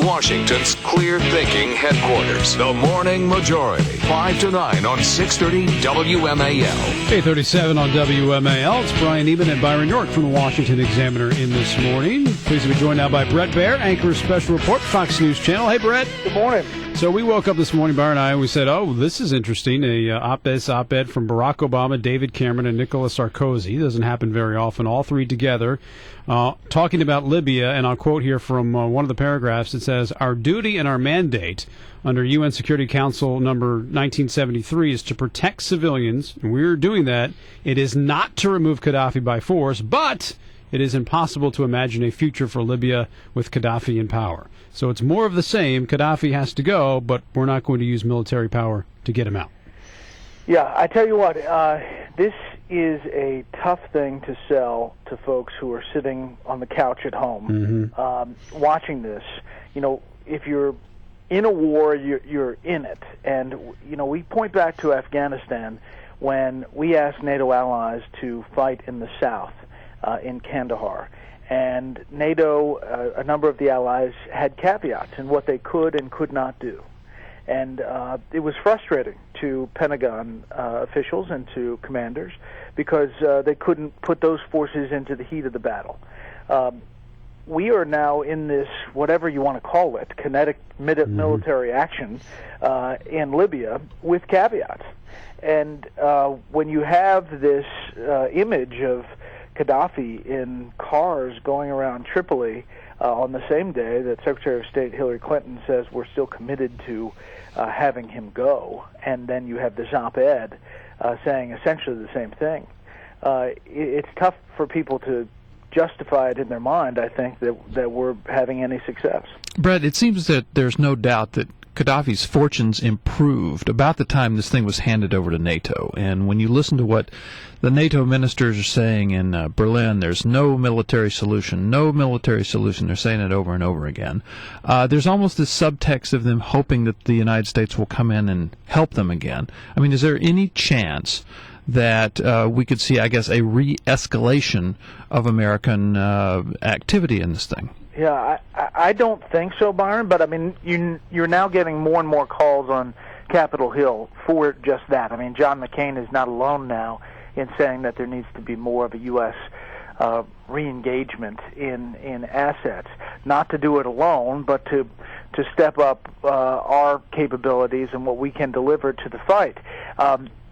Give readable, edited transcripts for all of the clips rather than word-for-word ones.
Washington's clear-thinking headquarters. The Morning Majority, 5 to 9 on 630 WMAL. 8:37 on WMAL. It's Brian Eben and Byron York from the Washington Examiner in this morning. Pleased to be joined now by Bret Baier, anchor of Special Report, Fox News Channel. Hey, Bret. Good morning. So we woke up this morning, Byron and I, and we said, oh, this is interesting. A op-ed from Barack Obama, David Cameron, and Nicolas Sarkozy. It doesn't happen very often. All three together talking about Libya. And I'll quote here from one of the paragraphs. It says, our duty and our mandate under UN Security Council number 1973 is to protect civilians. And we're doing that. It is not to remove Gaddafi by force, but it is impossible to imagine a future for Libya with Gaddafi in power. So it's more of the same. Gaddafi has to go, but we're not going to use military power to get him out. Yeah, I tell you what, this is a tough thing to sell to folks who are sitting on the couch at home watching this. You know, if you're in a war, you're in it. And, you know, we point back to Afghanistan when we asked NATO allies to fight in the south in Kandahar. And NATO, a number of the allies, had caveats in what they could and could not do. And it was frustrating to Pentagon officials and to commanders because they couldn't put those forces into the heat of the battle. We are now in this, whatever you want to call it, kinetic military action in Libya with caveats. And when you have this image of Gaddafi in cars going around Tripoli on the same day that Secretary of State Hillary Clinton says we're still committed to having him go, and then you have this op-ed saying essentially the same thing. It's tough for people to justify it in their mind, I think, that we're having any success. Bret, it seems that there's no doubt that Gaddafi's fortunes improved about the time this thing was handed over to NATO. And when you listen to what the NATO ministers are saying in Berlin, there's no military solution, no military solution. They're saying it over and over again. There's almost this subtext of them hoping that the United States will come in and help them again. I mean, is there any chance that we could see, I guess, a re-escalation of American activity in this thing? Yeah, I don't think so, Byron, but I mean, you're now getting more and more calls on Capitol Hill for just that. I mean, John McCain is not alone now in saying that there needs to be more of a U.S. re-engagement in assets. Not to do it alone, but to step up our capabilities and what we can deliver to the fight.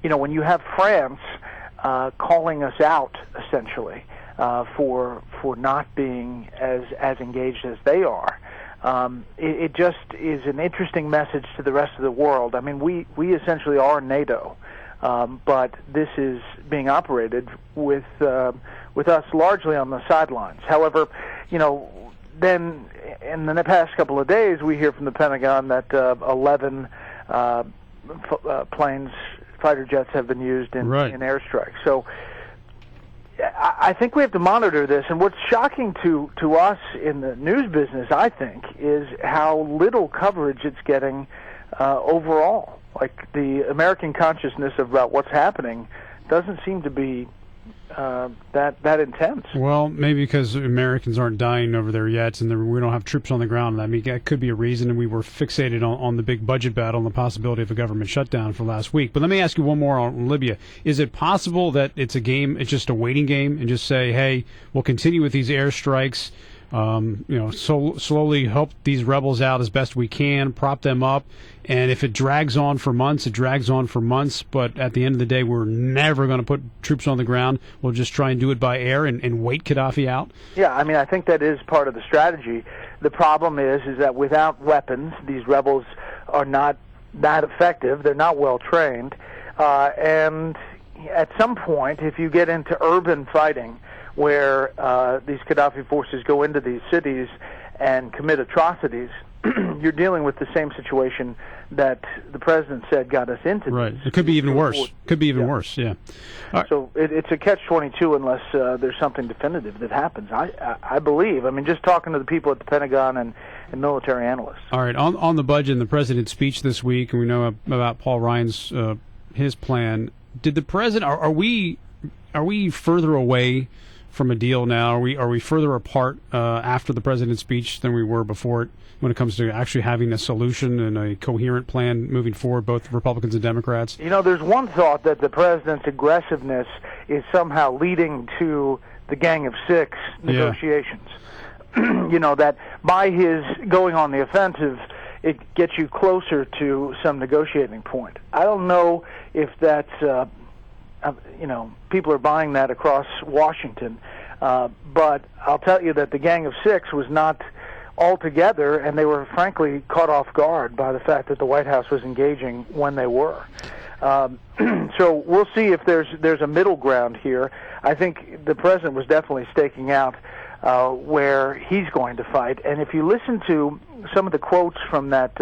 You know, when you have France calling us out, essentially, for not being as engaged as they are, it just is an interesting message to the rest of the world. I mean, we essentially are NATO, but this is being operated with us largely on the sidelines. However, you know, then in the past couple of days, we hear from the Pentagon that 11 planes, fighter jets, have been used in airstrikes. So I think we have to monitor this, and what's shocking to us in the news business, I think, is how little coverage it's getting overall. Like, the American consciousness about what's happening doesn't seem to be that intense. Well, maybe because Americans aren't dying over there yet, and we don't have troops on the ground. I mean, that could be a reason, and we were fixated on the big budget battle and the possibility of a government shutdown for last week. But let me ask you one more on Libya. Is it possible that it's a game, it's just a waiting game, and just say, hey, we'll continue with these airstrikes, slowly help these rebels out as best we can, prop them up, and if it drags on for months, it drags on for months, but at the end of the day, we're never going to put troops on the ground. We'll just try and do it by air and wait Gaddafi out? Yeah, I mean, I think that is part of the strategy. The problem is that without weapons, these rebels are not that effective. They're not well trained. And at some point, if you get into urban fighting, where these Gaddafi forces go into these cities and commit atrocities, you're dealing with the same situation that the president said got us into. Right. It could be even worse. Could be even worse, yeah. Right. So it's a catch-22 unless there's something definitive that happens. I believe. I mean, just talking to the people at the Pentagon and military analysts. All right. On the budget and the president's speech this week, and we know about Paul Ryan's his plan. Did the president? Are we further away from a deal now? Are we further apart after the president's speech than we were before it when it comes to actually having a solution and a coherent plan moving forward, both Republicans and Democrats? There's one thought that the president's aggressiveness is somehow leading to the Gang of Six negotiations. That by his going on the offensive, it gets you closer to some negotiating point. I don't know if that's, people are buying that across Washington, but I'll tell you that the Gang of Six was not all together, and they were frankly caught off guard by the fact that the White House was engaging when they were. So we'll see if there's a middle ground here. I think the president was definitely staking out where he's going to fight. And if you listen to some of the quotes from that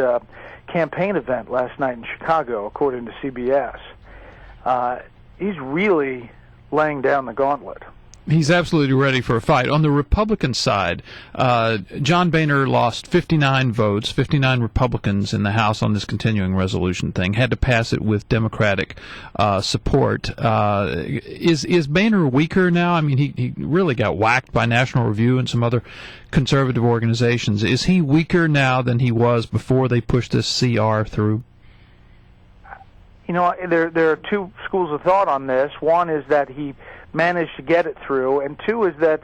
campaign event last night in Chicago, according to CBS, he's really laying down the gauntlet. He's absolutely ready for a fight. On the Republican side, John Boehner lost 59 votes, 59 Republicans in the House on this continuing resolution thing, had to pass it with Democratic support. Is Boehner weaker now? I mean, he really got whacked by National Review and some other conservative organizations. Is he weaker now than he was before they pushed this CR through? There are two schools of thought on this. One is that he managed to get it through, and two is that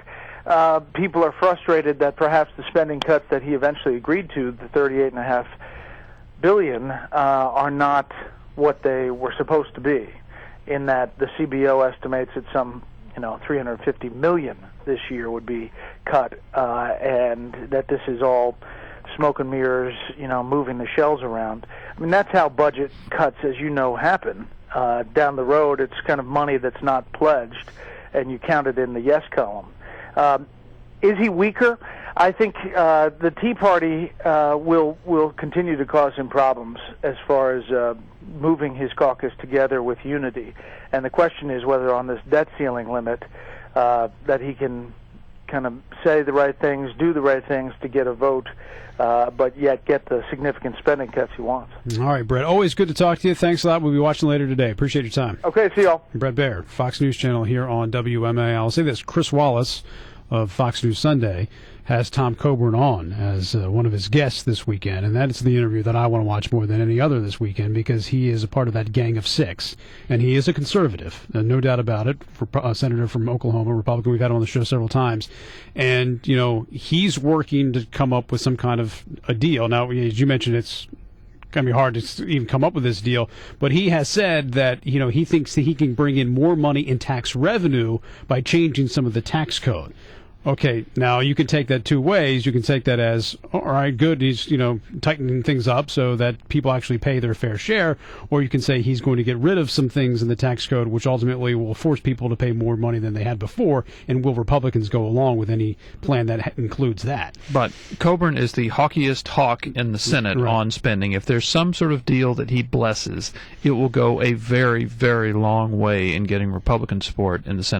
people are frustrated that perhaps the spending cuts that he eventually agreed to, the $38.5 billion, are not what they were supposed to be. In that the CBO estimates that some, $350 million this year would be cut, and that this is all smoke and mirrors, moving the shells around. I mean, that's how budget cuts, as you know, happen. Down the road, it's kind of money that's not pledged, and you count it in the yes column. Is he weaker? I think the Tea Party will continue to cause him problems as far as moving his caucus together with unity. And the question is whether on this debt ceiling limit that he can kind of say the right things, do the right things to get a vote, but yet get the significant spending cuts he wants. All right, Brett. Always good to talk to you. Thanks a lot. We'll be watching later today. Appreciate your time. Okay, see y'all. Bret Baier, Fox News Channel here on WMA. I'll say this. Chris Wallace of Fox News Sunday has Tom Coburn on as one of his guests this weekend, and that's the interview that I want to watch more than any other this weekend because he is a part of that Gang of Six, and he is a conservative, no doubt about it, for senator from Oklahoma, Republican. We've had him on the show several times, and he's working to come up with some kind of a deal. Now, as you mentioned, it's going to be hard to even come up with this deal, but he has said that he thinks that he can bring in more money in tax revenue by changing some of the tax code. Okay, now you can take that two ways. You can take that as, all right, good, he's, tightening things up so that people actually pay their fair share, or you can say he's going to get rid of some things in the tax code which ultimately will force people to pay more money than they had before, and will Republicans go along with any plan that includes that? But Coburn is the hawkiest hawk in the Senate on spending. If there's some sort of deal that he blesses, it will go a very, very long way in getting Republican support in the Senate.